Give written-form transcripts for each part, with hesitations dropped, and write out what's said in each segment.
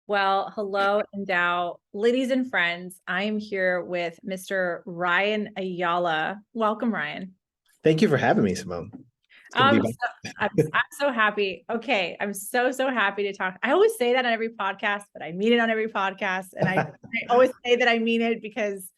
Well, hello, Endow. Ladies and friends, I am here with Mr. Ryan Ayala. Welcome, Ryan. Thank you for having me, Simone. It's good to be Um, back. so, I'm so happy. Okay, I'm so happy to talk. I always say that on every podcast, but I mean it on every podcast, and I always say that I mean it because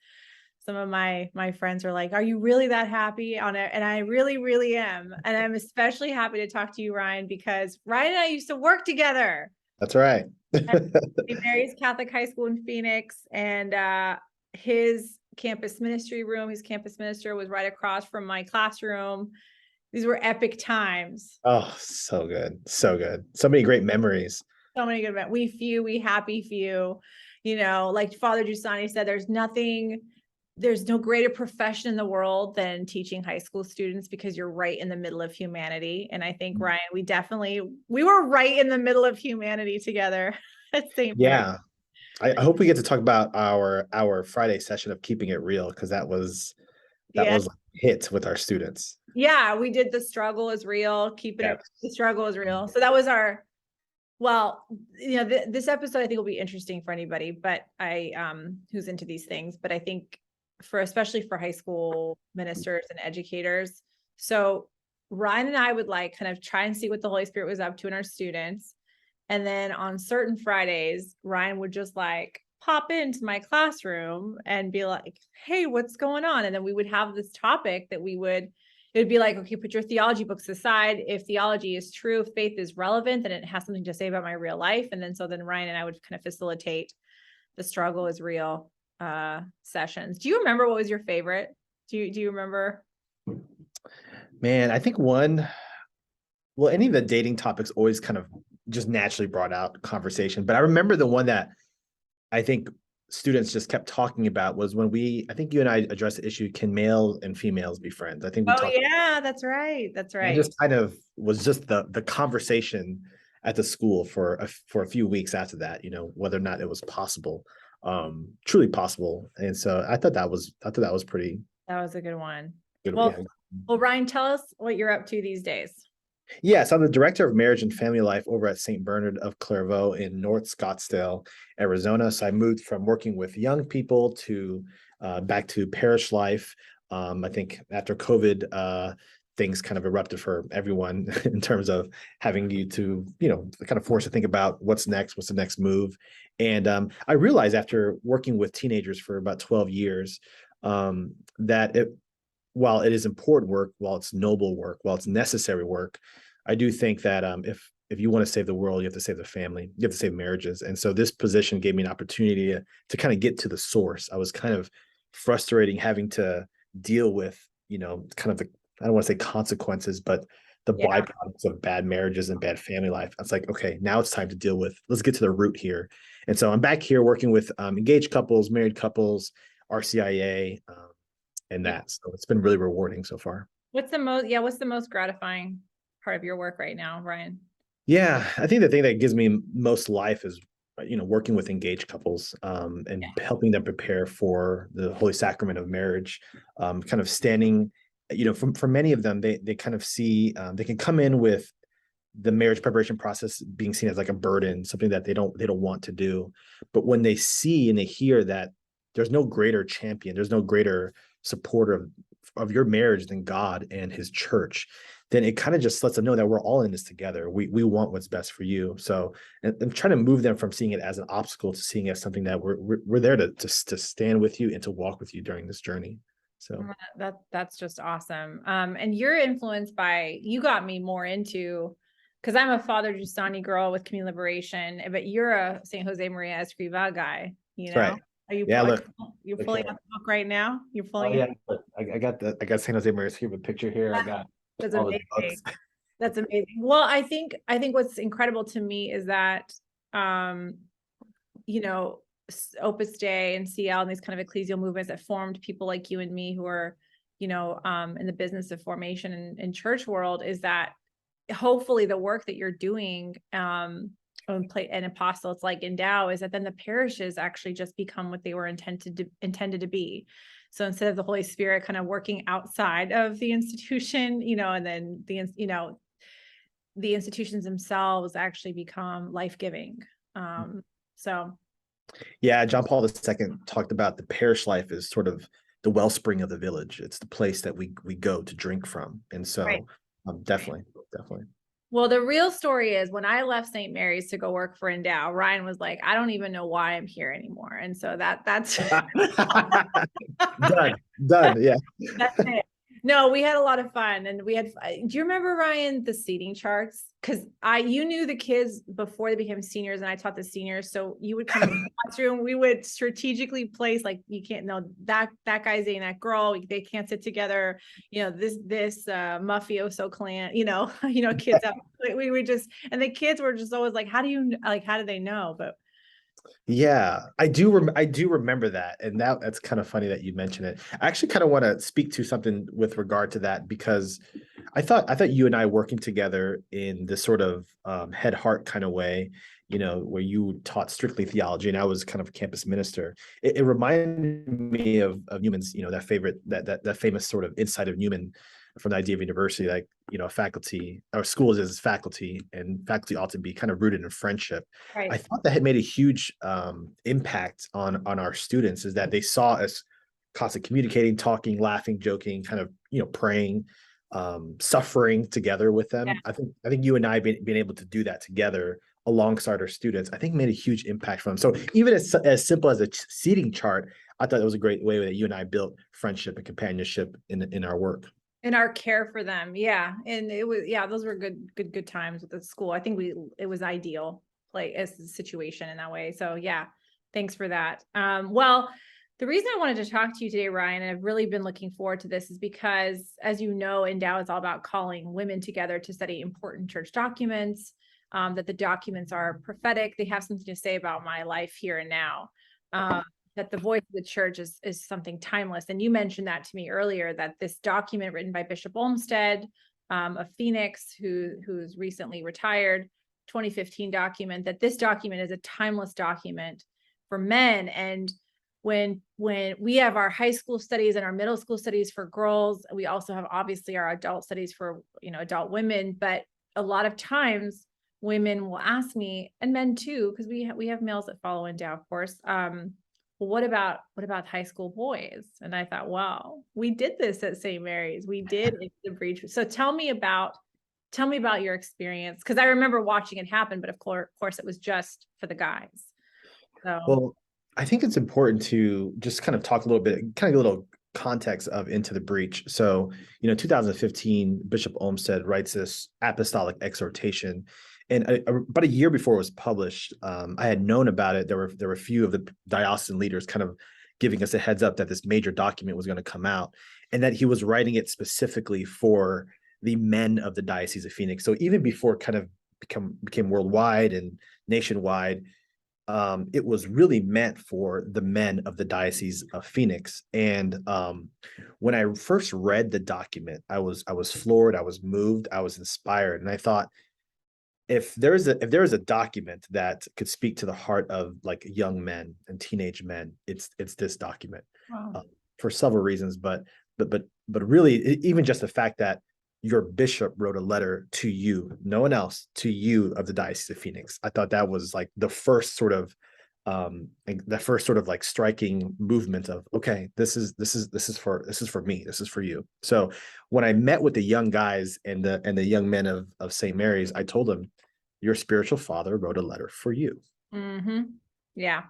some of my friends are like, "Are you really that happy on it?" And I really am. And I'm especially happy to talk to you, Ryan, because Ryan and I used to work together. That's right. St. Mary's Catholic High School in Phoenix, and his campus ministry room, his campus minister was right across from my classroom. These were epic times. Oh, so good. So good. So many great memories. So many good events. We happy few. Like Father Giussani said, there's no greater profession in the world than teaching high school students because you're right in the middle of humanity. And I think, Ryan, we were right in the middle of humanity together at St. Mary's. Yeah. I hope we get to talk about our Friday session of keeping it real, because that Yeah. was like hit with our students. Yeah, we did the struggle is real, keeping Yeah. it, the struggle is real. So that was well, this episode I think will be interesting for anybody, but who's into these things, but I think especially for high school ministers and educators. So Ryan and I would like kind of try and see what the Holy Spirit was up to in our students. And then on certain Fridays, Ryan would just like pop into my classroom and be like, "Hey, what's going on?" And then we would have this topic it would be like, "Okay, put your theology books aside. If theology is true, if faith is relevant, then it has something to say about my real life." And then Ryan and I would kind of facilitate the struggle is real sessions. Do you remember what was your favorite? Do you remember? Man, I think any of the dating topics always kind of just naturally brought out conversation. But I remember the one that I think students just kept talking about was when I think you and I addressed the issue, can males and females be friends? I think we Oh talked. yeah, that's right. That's That right. just kind of was just the conversation at the school for a few weeks after that, whether or not it was possible, truly possible. And so I thought that was pretty That was a good one. good. Well, Yeah. well, Ryan, tell us what you're up to these days. Yes, I'm the director of marriage and family life over at St. Bernard of Clairvaux in North Scottsdale, Arizona. So I moved from working with young people to back to parish life. I think after COVID, things kind of erupted for everyone in terms of having you to, kind of forced to think about what's next, what's the next move. And I realized after working with teenagers for about 12 years that while it is important work, while it's noble work, while it's necessary work, I do think that if you want to save the world, you have to save the family, you have to save marriages. And so this position gave me an opportunity to kind of get to the source. I was kind of frustrating having to deal with, kind of I don't want to say consequences, but the Yeah. byproducts of bad marriages and bad family life. It's like, okay, now it's time to deal with, let's get to the root here. And so I'm back here working with engaged couples, married couples, RCIA, and Yeah. that. So it's been really rewarding so far. What's the most gratifying part of your work right now, Ryan? Yeah, I think the thing that gives me most life is, working with engaged couples, and Yeah. helping them prepare for the holy sacrament of marriage. Kind of standing, for many of them, they kind of see, they can come in with the marriage preparation process being seen as like a burden, something that they don't want to do. But when they see and they hear that there's no greater champion, there's no greater supporter of your marriage than God and his church, then it kind of just lets them know that we're all in this together. We want what's best for you. So and trying to move them from seeing it as an obstacle to seeing it as something that we're there to stand with you and to walk with you during this journey. So That's just awesome. And you're influenced by, you got me more into, because I'm a Father Giussani girl with Community Liberation, but you're a St. Jose Maria Escrivá guy, that's right. Are you, Yeah, are look. you Look pulling here. out the book right now? You're Oh pulling it. yeah, I got San Jose Maris here, a picture here. I got That's all the amazing. books. That's amazing. Well, I think what's incredible to me is that, um, you know, Opus Dei and CL and these kind of ecclesial movements that formed people like you and me who are, in the business of formation in church world, is that hopefully the work that you're doing, and apostles like Endow, is that then the parishes actually just become what they were intended to be. So instead of the Holy Spirit kind of working outside of the institution, and then the institutions themselves actually become life-giving. So Yeah, John Paul II talked about the parish life as sort of the wellspring of the village. It's the place that we go to drink from. And right. so definitely, definitely. Well, the real story is when I left St. Mary's to go work for Endow, Ryan was like, I don't even know why I'm here anymore. And so that's Done. Yeah. that's it. No, we had a lot of fun, and we had. Do you remember, Ryan, the seating charts? Because you knew the kids before they became seniors, and I taught the seniors. So you would come in the classroom. We would strategically place, like, you can't know that guy's dating that girl. They can't sit together. You know, this mafioso clan. Kids out. We would just, and the kids were just always like, how do they know? But Yeah, I do remember that, and that's kind of funny that you mention it. I actually kind of want to speak to something with regard to that, because I thought you and I working together in this sort of head heart kind of way, where you taught strictly theology and I was kind of a campus minister. It reminded me of Newman's, that famous sort of insight of Newman from the idea of university, like, faculty or schools as faculty, and faculty ought to be kind of rooted in friendship. right. I thought that had made a huge impact on our students, is that they saw us constantly communicating, talking, laughing, joking, kind of, praying, suffering together with them. Yeah. I think you and I being able to do that together alongside our students, I think made a huge impact for them. So even as simple as a seating chart, I thought it was a great way that you and I built friendship and companionship in our work. And our care for them. Yeah. And it was, those were good times with the school. I think it was ideal, like, as the situation in that way. So yeah, thanks for that. Well, the reason I wanted to talk to you today, Ryan, and I've really been looking forward to this, is because, as you know, Endow is all about calling women together to study important church documents, that the documents are prophetic. They have something to say about my life here and now. That the voice of the church is something timeless. And you mentioned that to me earlier, that this document written by Bishop Olmsted of Phoenix, who's recently retired, 2015 document, that this document is a timeless document for men. And when we have our high school studies and our middle school studies for girls, we also have obviously our adult studies for, adult women. But a lot of times women will ask me, and men too, because we have males that follow Endow, of course, well, what about high school boys? And I thought, wow, we did this at St. Mary's. We did the breach. So tell me about your experience, because I remember watching it happen, but of course it was just for the guys. So Well, I think it's important to just kind of talk a little bit, kind of a little context of Into the Breach. So, 2015, Bishop Olmsted writes this apostolic exhortation. And about a year before it was published, I had known about it. There were a few of the diocesan leaders kind of giving us a heads up that this major document was going to come out, and that he was writing it specifically for the men of the Diocese of Phoenix. So even before it kind of became worldwide and nationwide, it was really meant for the men of the Diocese of Phoenix. And when I first read the document, I was floored, I was moved, I was inspired, and I thought, if there is a document that could speak to the heart of like young men and teenage men, it's this document. wow. For several reasons, but really, even just the fact that your bishop wrote a letter to you, no one else, to you, of the Diocese of Phoenix. I thought that was like the first sort of like striking movement of, okay, this is for me, this is for you. So when I met with the young guys and the young men of St. Mary's, I told them, your spiritual father wrote a letter for you. Mm-hmm. Yeah.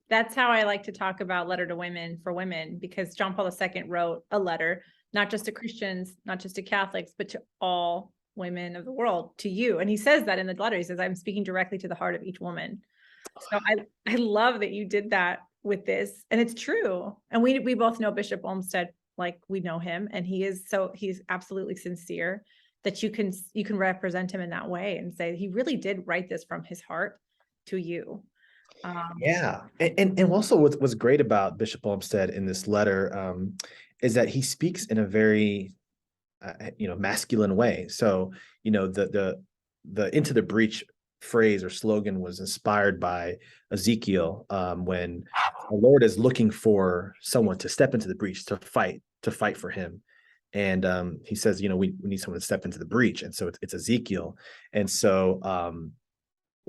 That's how I like to talk about letter to women for women, because John Paul II wrote a letter, not just to Christians, not just to Catholics, but to all women of the world, to you. And he says that in the letter. He says, I'm speaking directly to the heart of each woman. So I love that you did that with this, and it's true. And we both know Bishop Olmsted, like, we know him, and he's absolutely sincere, that you can represent him in that way and say he really did write this from his heart to you. Yeah, and also what's great about Bishop Olmsted in this letter is that he speaks in a very masculine way. So the Into the Breach phrase or slogan was inspired by Ezekiel, when the Lord is looking for someone to step into the breach, to fight for him. And he says, we need someone to step into the breach. And so it's Ezekiel. And so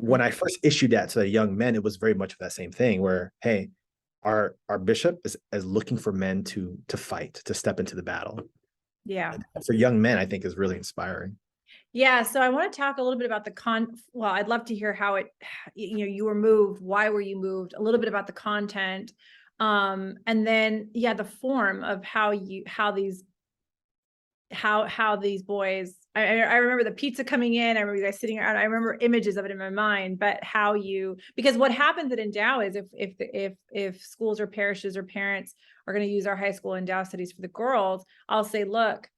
when I first issued that to the young men, it was very much of that same thing where, hey, our bishop is looking for men to fight, to step into the battle. Yeah. And for young men, I think is really inspiring. Yeah. So I want to talk a little bit about well, I'd love to hear how you were moved. Why were you moved? A little bit about the content. And then, yeah, the form of how these boys, I remember the pizza coming in. I remember you guys sitting around. I remember images of it in my mind, but because what happens at Endow is if schools or parishes or parents are going to use our high school Endow studies for the girls, I'll say, look,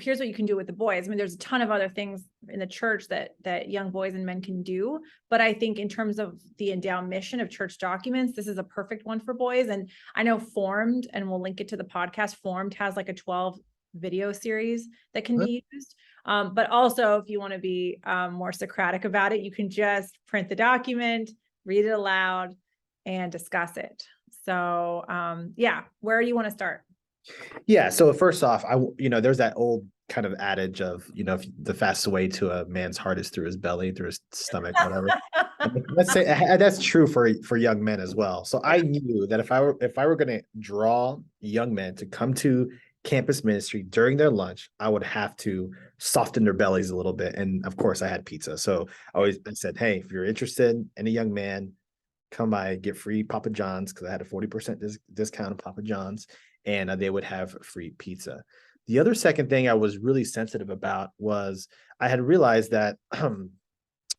here's what you can do with the boys. I mean, there's a ton of other things in the church that young boys and men can do. But I think in terms of the Endow mission of church documents, this is a perfect one for boys. And I know Formed, and we'll link it to the podcast, Formed has like a 12 video series that can be used. But also, if you want to be more Socratic about it, you can just print the document, read it aloud, and discuss it. So yeah, where do you want to start? Yeah. So first off, there's that old kind of adage of, if the fastest way to a man's heart is through his belly, through his stomach, whatever. Let's say that's true for young men as well. So I knew that if I were going to draw young men to come to campus ministry during their lunch, I would have to soften their bellies a little bit. And of course I had pizza. So I said, hey, if you're interested in a young man, come by, get free Papa John's, because I had a 40% discount of Papa John's, and they would have free pizza. The other second thing I was really sensitive about was I had realized that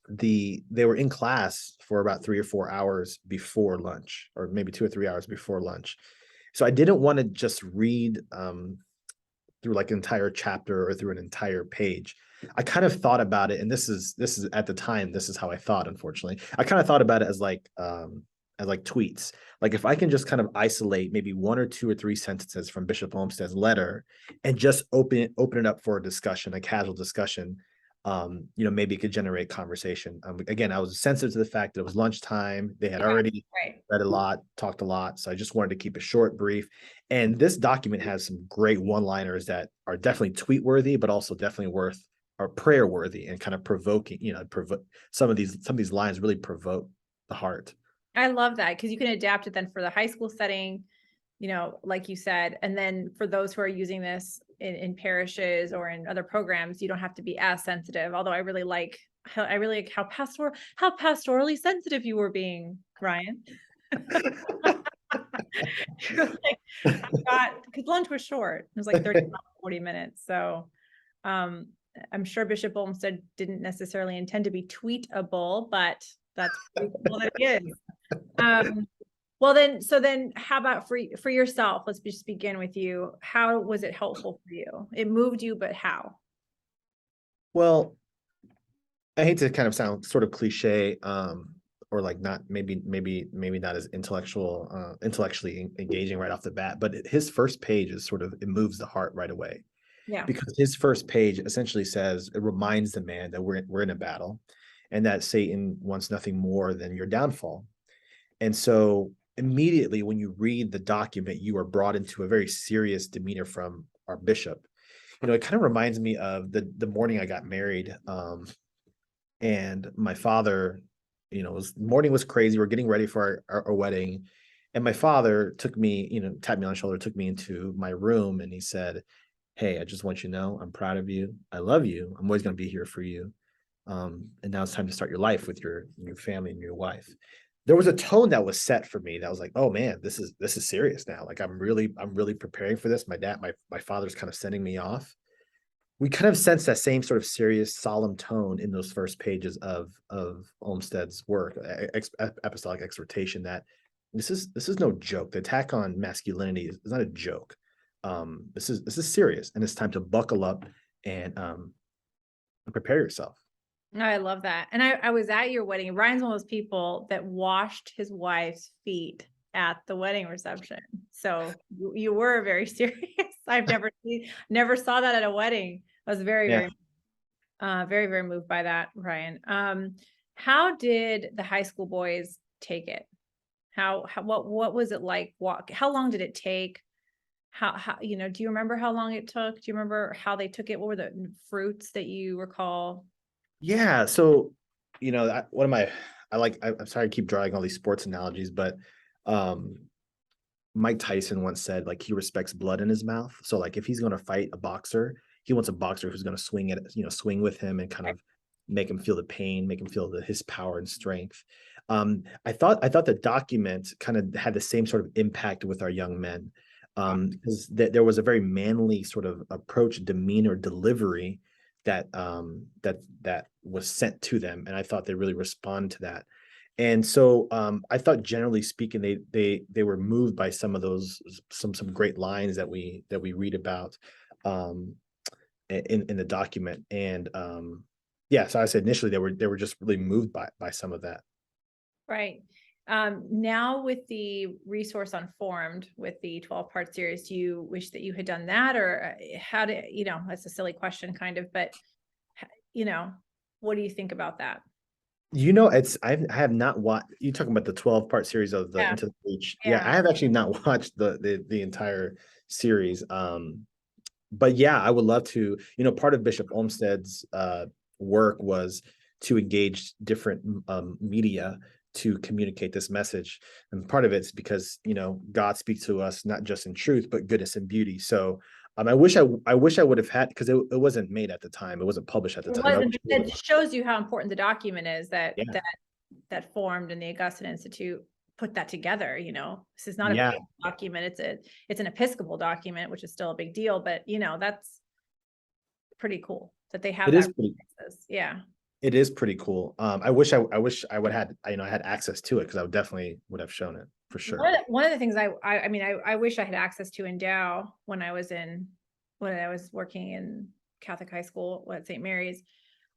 they were in class for about 3 or 4 hours before lunch, or maybe 2 or 3 hours before lunch. So I didn't want to just read through like an entire chapter or through an entire page. I kind of thought about it, and this is at the time, this is how I thought, unfortunately. I kind of thought about it as like tweets. Like if I can just kind of isolate maybe 1 or 2 or 3 sentences from Bishop Olmsted's letter and just open it up for a discussion, a casual discussion, maybe it could generate conversation. Again, I was sensitive to the fact that it was lunchtime. They had already read a lot, talked a lot. So I just wanted to keep it short, brief. And this document has some great one-liners that are definitely tweet-worthy, but also definitely prayer-worthy and kind of provoking, some of these lines really provoke the heart. I love that, because you can adapt it then for the high school setting, like you said, and then for those who are using this in parishes or in other programs, you don't have to be as sensitive. Although I really like how pastorally sensitive you were being, Ryan. Because lunch was short. It was like 40 minutes. So I'm sure Bishop Olmsted didn't necessarily intend to be tweetable, but that's pretty cool that it is. Well, then how about for yourself? Let's just begin with you. How was it helpful for you? It moved you, but how? Well, I hate to kind of sound sort of cliche, or like not maybe not as intellectually engaging right off the bat, but his first page is it moves the heart right away. Yeah. Because his first page essentially says, it reminds the man that we're in a battle, and that Satan wants nothing more than your downfall. And so immediately when you read the document, you are brought into a very serious demeanor from our bishop. It kind of reminds me of the morning I got married. And my father, morning was crazy. We're getting ready for our wedding. And my father took me, tapped me on the shoulder, took me into my room, and he said, hey, I just want you to know, I'm proud of you. I love you. I'm always going to be here for you. And now it's time to start your life with your family and your wife. There was a tone that was set for me that was like, oh man, this is serious now. Like I'm really preparing for this. My father's kind of sending me off. We kind of sense that same sort of serious, solemn tone in those first pages of Olmsted's work, Apostolic Exhortation, that this is no joke. The attack on masculinity is not a joke. This is serious, and it's time to buckle up and prepare yourself. I love that. And I was at your wedding. Ryan's one of those people that washed his wife's feet at the wedding reception. So you were very serious. I've never saw that at a wedding. I was very, very moved by that, Ryan. How did the high school boys take it? What was it like? How long did it take? How do you remember how long it took? Do you remember how they took it? What were the fruits that you recall? Yeah. So one of my, I'm sorry I keep drawing all these sports analogies, but Mike Tyson once said like he respects blood in his mouth. So like if he's going to fight a boxer, he wants a boxer who's going to swing with him and kind of make him feel the pain, make him feel his power and strength. I thought the document kind of had the same sort of impact with our young men, because there was a very manly sort of approach, demeanor, delivery that was sent to them, and I thought they really responded to that. And so I thought, generally speaking, they were moved by some of those some great lines that we read about in the document. And so I said initially they were just really moved by some of that. Right. Now with the resource on Formed, with the 12-part series, do you wish that you had done that, or how do that's a silly question kind of, but what do you think about that? I have not watched. You talking about the 12-part series of the Into the Breach? Yeah, I have actually not watched the entire series. But yeah, I would love to. Part of Bishop Olmsted's work was to engage different media to communicate this message, and part of it's because God speaks to us not just in truth but goodness and beauty. So I wish I would have had, because it wasn't made at the time. It wasn't published at the time. It shows you how important the document is that Formed and the Augustine Institute put that together. This is not a document. It's an Episcopal document, which is still a big deal, but that's pretty cool that they have that. It is pretty cool. I wish I would have had, I had access to it, because I would have shown it for sure. One of the things I wish I had access to Endow when I was working in Catholic high school at St. Mary's.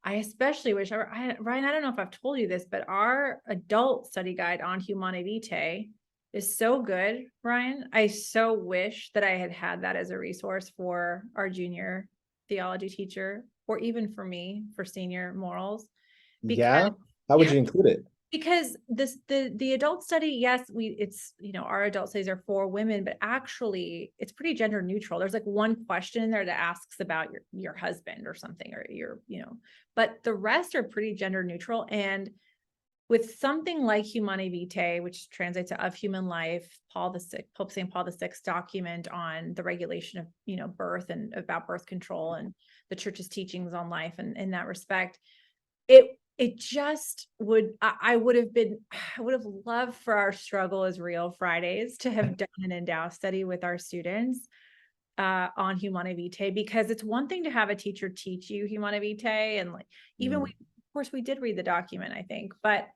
I especially wish Ryan, I don't know if I've told you this, but our adult study guide on Humanae Vitae is so good, Ryan. I so wish that I had had that as a resource for our junior theology teacher, or even for me for senior morals. How would you include it? Because the adult study, yes, our adult studies are for women, but actually it's pretty gender neutral. There's like one question in there that asks about your husband or something, or but the rest are pretty gender neutral. And with something like Humanae Vitae, which translates to Of Human Life, Pope St. Paul VI document on the regulation of birth and about birth control and the church's teachings on life, and in that respect, it just would, I would have loved for our Struggle is Real Fridays to have done an Endow study with our students on Humanae Vitae, because it's one thing to have a teacher teach you Humanae Vitae, and of course we did read the document, I think, but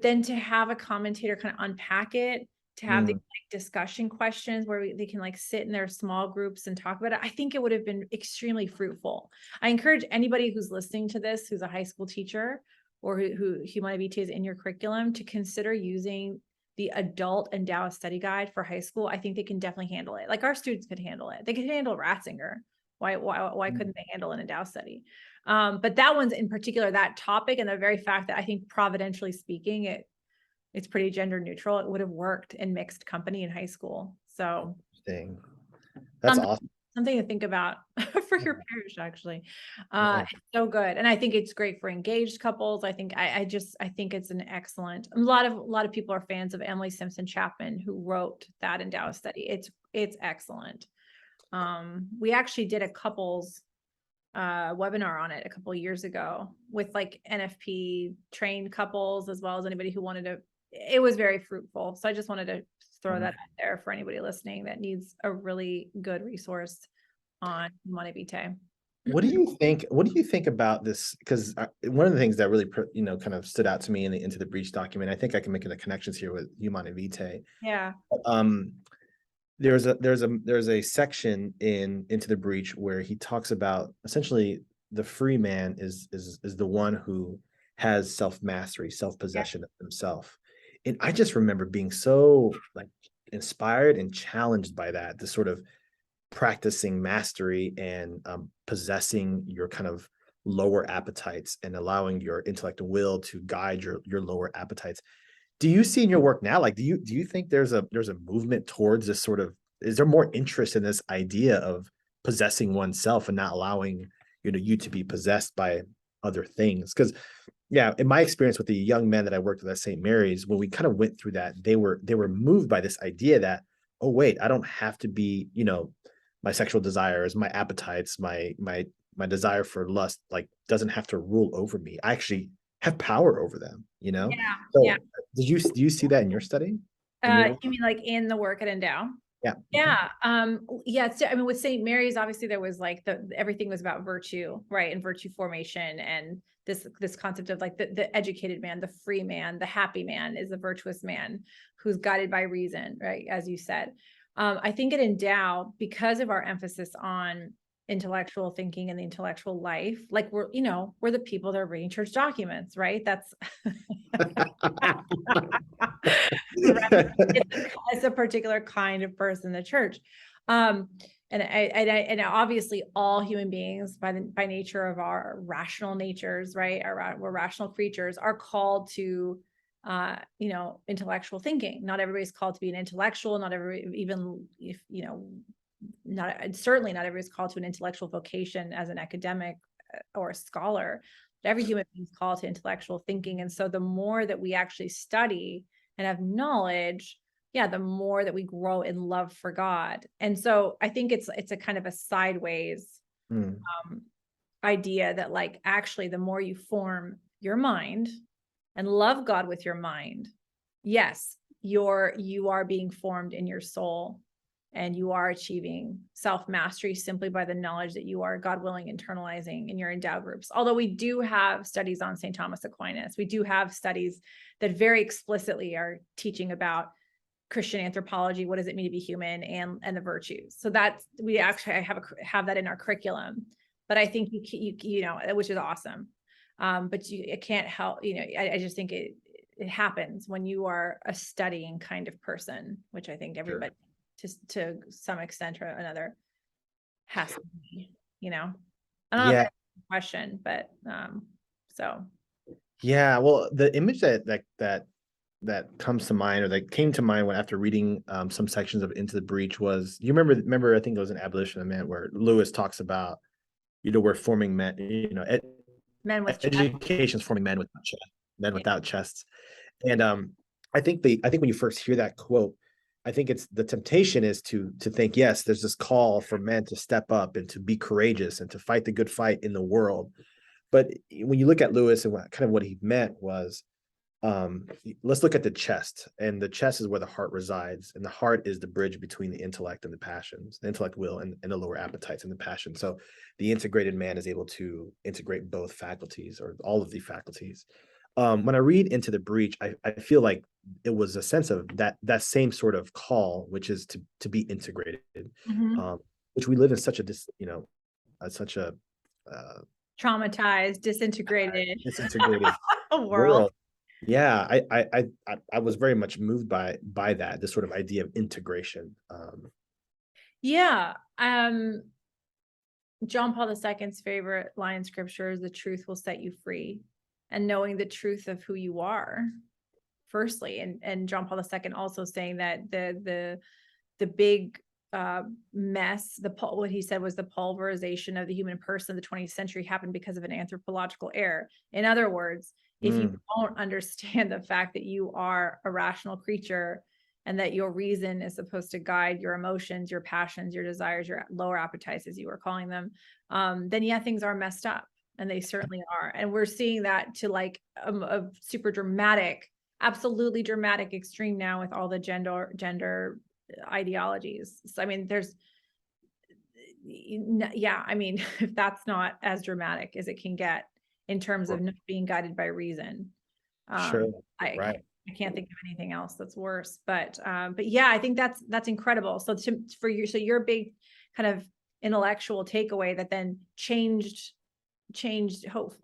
then to have a commentator kind of unpack it, to have the discussion questions where they can sit in their small groups and talk about it, I think it would have been extremely fruitful. I encourage anybody who's listening to this, who's a high school teacher, or who Humanae Vitae is in your curriculum, to consider using the adult Endow study guide for high school. I think they can definitely handle it. Like our students could handle it. They could handle Ratzinger. Why couldn't they handle an Endow study? But that one's in particular, that topic, and the very fact that I think providentially speaking, it's pretty gender neutral. It would have worked in mixed company in high school. So that's awesome. Something to think about for your parish, actually. It's so good. And I think it's great for engaged couples. I think I think it's an excellent, a lot of people are fans of Emily Simpson Chapman, who wrote that Endow study. It's excellent. We actually did a couples webinar on it a couple of years ago with NFP trained couples, as well as anybody who wanted to. It was very fruitful. So I just wanted to throw that out there for anybody listening that needs a really good resource on Humanae Vitae. What do you think about this? Because one of the things that really kind of stood out to me in the Into the Breach document, I think I can make the connections here with Humanae Vitae. Yeah. There's a section in Into the Breach where he talks about essentially the free man is the one who has self-mastery, self-possession of himself. And I just remember being so inspired and challenged by that, the sort of practicing mastery and possessing your kind of lower appetites and allowing your intellect and will to guide your lower appetites. Do you see in your work now, do you think there's a movement towards this sort of, is there more interest in this idea of possessing oneself and not allowing you to be possessed by other things? Because yeah, in my experience with the young men that I worked with at St. Mary's, when we kind of went through that, they were moved by this idea that, oh wait, I don't have to be, my sexual desires, my appetites, my desire for lust, like doesn't have to rule over me. I actually have power over them, Yeah. Yeah. So do you see that in your study? In your work? You mean like in the work at Endow? Yeah. Yeah. Yeah. So, I mean, with St. Mary's, obviously there was like everything was about virtue, right? And virtue formation, and this concept of like the educated man, the free man, the happy man is a virtuous man who's guided by reason, right? As you said. I think at Endow, because of our emphasis on intellectual thinking and the intellectual life, like we're the people that are reading church documents, right? That's it's a particular kind of person in the church. And obviously all human beings by nature of our rational natures, right? We're rational creatures, are called to intellectual thinking. Not everybody's called to be an intellectual, not everybody, even if, certainly not everybody's called to an intellectual vocation as an academic or a scholar. Every human being is called to intellectual thinking. And so the more that we actually study and have knowledge, the more that we grow in love for God. And so I think it's a kind of a sideways idea that, like, actually the more you form your mind and love God with your mind, yes, you are being formed in your soul, and you are achieving self-mastery simply by the knowledge that you are, God willing, internalizing in your Endow groups. Although we do have studies on St. Thomas Aquinas, we do have studies that very explicitly are teaching about Christian anthropology, what does it mean to be human, and the virtues. So that's, we actually have that in our curriculum. But I think which is awesome. But it can't help, I just think it happens when you are a studying kind of person, which I think everybody, to some extent or another, has to be, I don't know if that's a question, but so. Yeah, well, the image that comes to mind, or that came to mind when after reading some sections of Into the Breach, was, you remember I think it was an Abolition of Man where Lewis talks about, we're forming men, Men with education is forming men without chests, men without chests. And I think when you first hear that quote, I think it's the temptation is to think, yes, there's this call for men to step up and to be courageous and to fight the good fight in the world. But when you look at Lewis and what he meant was, let's look at the chest, and the chest is where the heart resides, and the heart is the bridge between the intellect and the passions, the intellect, will, and the lower appetites and the passion. So the integrated man is able to integrate both faculties, or all of the faculties. When I read Into the Breach, I feel like it was a sense of that same sort of call, which is to be integrated, which we live in such a traumatized, disintegrated world. world. Yeah, I was very much moved by that, this sort of idea of integration. John Paul II's favorite line in scripture is, "The truth will set you free," and knowing the truth of who you are, firstly, and John Paul II also saying that the big mess, what he said was the pulverization of the human person of the 20th century happened because of an anthropological error. In other words, if you don't understand the fact that you are a rational creature and that your reason is supposed to guide your emotions, your passions, your desires, your lower appetites, as you were calling them, then things are messed up, and they certainly are. And we're seeing that to like a super dramatic, absolutely dramatic extreme now with all the gender ideologies. So, I mean, if that's not as dramatic as it can get in terms of not being guided by reason, Sure, I can't think of anything else that's worse. But yeah, I think that's incredible. So your big kind of intellectual takeaway that then changed hope,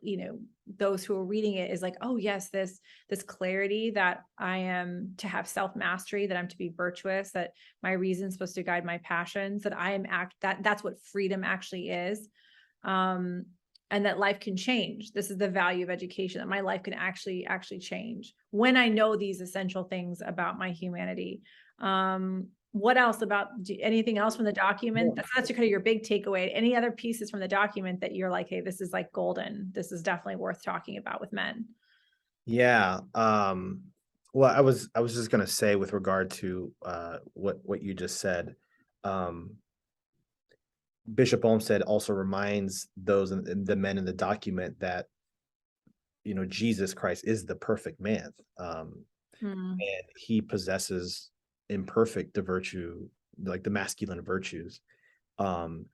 those who are reading it, is like, oh yes, this clarity that I am to have self-mastery, that I'm to be virtuous, that my reason is supposed to guide my passions, that I am that's what freedom actually is. And that life can change. This is the value of education, that my life can actually change when I know these essential things about my humanity. what else anything else from the document? That's kind of your big takeaway. Any other pieces from the document that you're like, hey, this is like golden. This is definitely worth talking about with men. Yeah. Well, I was just gonna say with regard to what you just said, um, Bishop Olmsted also reminds those the men in the document that Jesus Christ is the perfect man, Hmm. and he possesses imperfect the virtue, like the masculine virtues,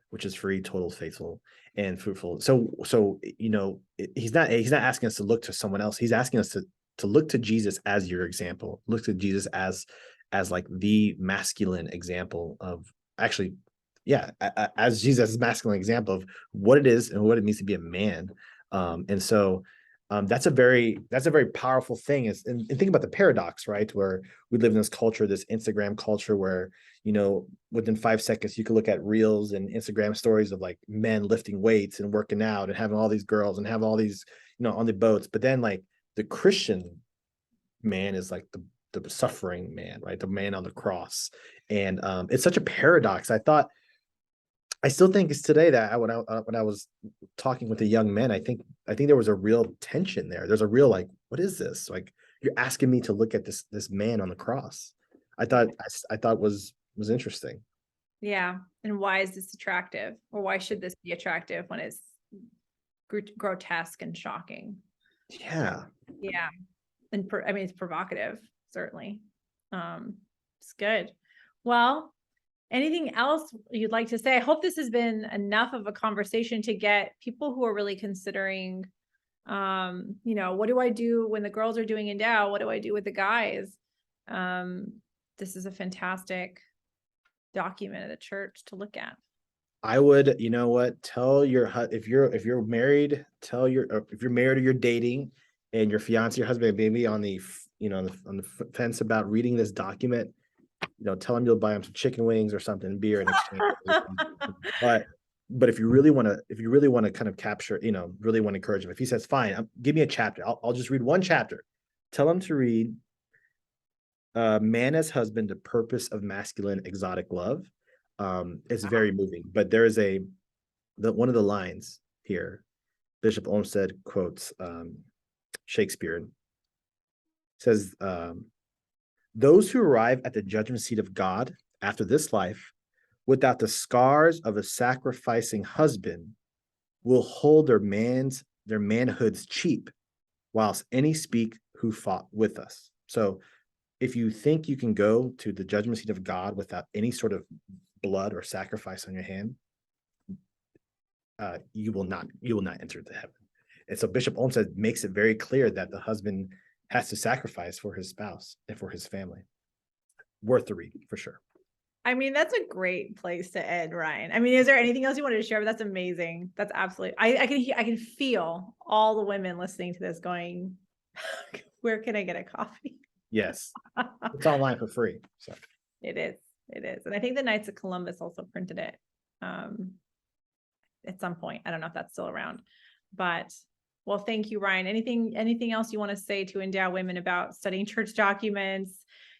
which is free, total, faithful, and fruitful. So he's not asking us to look to someone else. He's asking us to look to Jesus as your example. Look to Jesus as like the masculine example of, actually, yeah, as Jesus' masculine example of what it is and what it means to be a man. And so that's a very powerful thing. And think about the paradox, right? Where we live in this culture, this Instagram culture, where within 5 seconds you can look at reels and Instagram stories of like men lifting weights and working out and having all these girls and have all these on the boats. But then like the Christian man is like the suffering man, right? The man on the cross. And it's such a paradox. I still think it's today that when I was talking with the young men, I think there was a real tension there. There's a real like, what is this? Like, you're asking me to look at this man on the cross. I thought was interesting. Yeah. And why is this attractive, or why should this be attractive when it's grotesque and shocking? Yeah. Yeah. And I mean, it's provocative, certainly. It's good. Well, anything else you'd like to say? I hope this has been enough of a conversation to get people who are really considering, what do I do when the girls are doing Endow? What do I do with the guys? This is a fantastic document of the church to look at. I would, tell if you're married, if you're married or you're dating and your fiance, your husband, maybe on the fence about reading this document, tell him you'll buy him some chicken wings or something, beer in exchange. But if you really want to kind of capture, really want to encourage him, if he says, fine, give me a chapter, I'll just read one chapter. Tell him to read Man as Husband, the Purpose of Masculine Exotic Love. It's very moving, but there is one of the lines here, Bishop Olmsted quotes Shakespeare, says, those who arrive at the judgment seat of God after this life without the scars of a sacrificing husband will hold their manhoods cheap, whilst any speak who fought with us. So if you think you can go to the judgment seat of God without any sort of blood or sacrifice on your hand, you will not enter into heaven. And so Bishop Olmsted makes it very clear that the husband has to sacrifice for his spouse and for his family. Worth the read for sure. I mean, that's a great place to end, Ryan. I mean, is there anything else you wanted to share? But that's amazing. That's absolutely, I can feel all the women listening to this going, where can I get a coffee? Yes. It's online for free. So It is. And I think the Knights of Columbus also printed it at some point. I don't know if that's still around, but well, thank you, Ryan. Anything else you want to say to Endow women about studying church documents?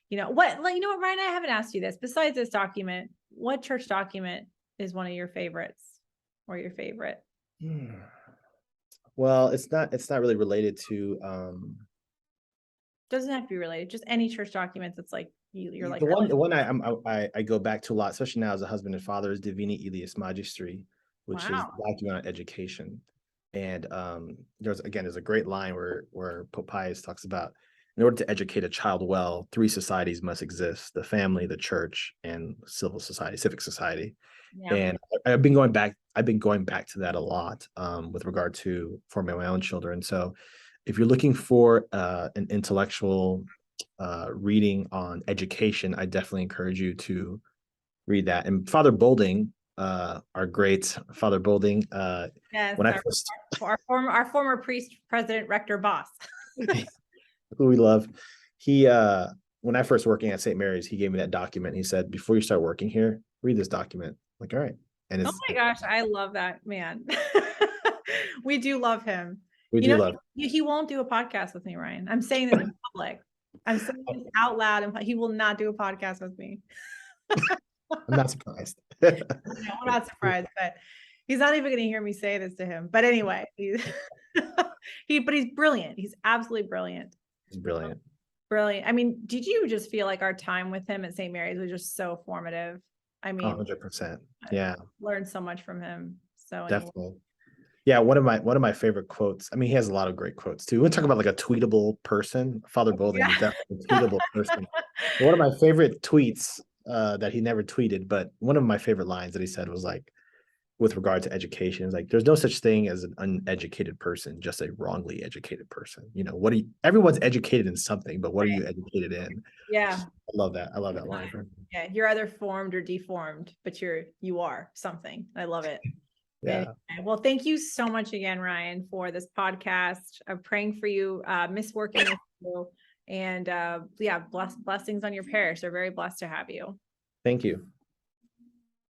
What, Ryan, I haven't asked you this. Besides this document, what church document is one of your favorites or your favorite? Well, it's not really related to Doesn't have to be related, just any church document that's like you're like the one I go back to a lot, especially now as a husband and father, is Divini Ilias Magistri, which is wow. document on education. And there's a great line where Pope Pius talks about, in order to educate a child well, 3 societies must exist: the family, the church, and civic society. Yeah. And I've been going back to that a lot with regard to forming my own children. So if you're looking for an intellectual reading on education, I definitely encourage you to read that. And Father Bolding, our great Father Bolding, Yes, when I first our former priest, president, rector, boss. who we love, he when I first working at St. Mary's, he gave me that document. He said, before you start working here, read this document. I'm like, all right. And Oh my gosh, I love that man. We do love him. we do love. He won't do a podcast with me, Ryan. I'm saying this in public. I'm saying this out loud, and he will not do a podcast with me. I'm not surprised. No, I'm not surprised, but he's not even going to hear me say this to him. But anyway, but he's brilliant. He's absolutely brilliant. He's brilliant. Brilliant. I mean, did you just feel like our time with him at St. Mary's was just so formative? I mean, 100%. Yeah, learned so much from him. So anyway. definitely. Yeah, one of my favorite quotes. I mean, he has a lot of great quotes too. We'll talk about like a tweetable person. Father Boulding is definitely a tweetable person. One of my favorite tweets that he never tweeted, but one of my favorite lines that he said was like, with regard to education, is like, there's no such thing as an uneducated person, just a wrongly educated person. You know, everyone's educated in something, but what are you educated in? Yeah. I love that. I love that line. Yeah. You're either formed or deformed, but you are something. I love it. Yeah. Anyway, well, thank you so much again, Ryan, for this podcast. I'm praying for you, miss working with you, and yeah, blessings on your parish. They're very blessed to have you. Thank you.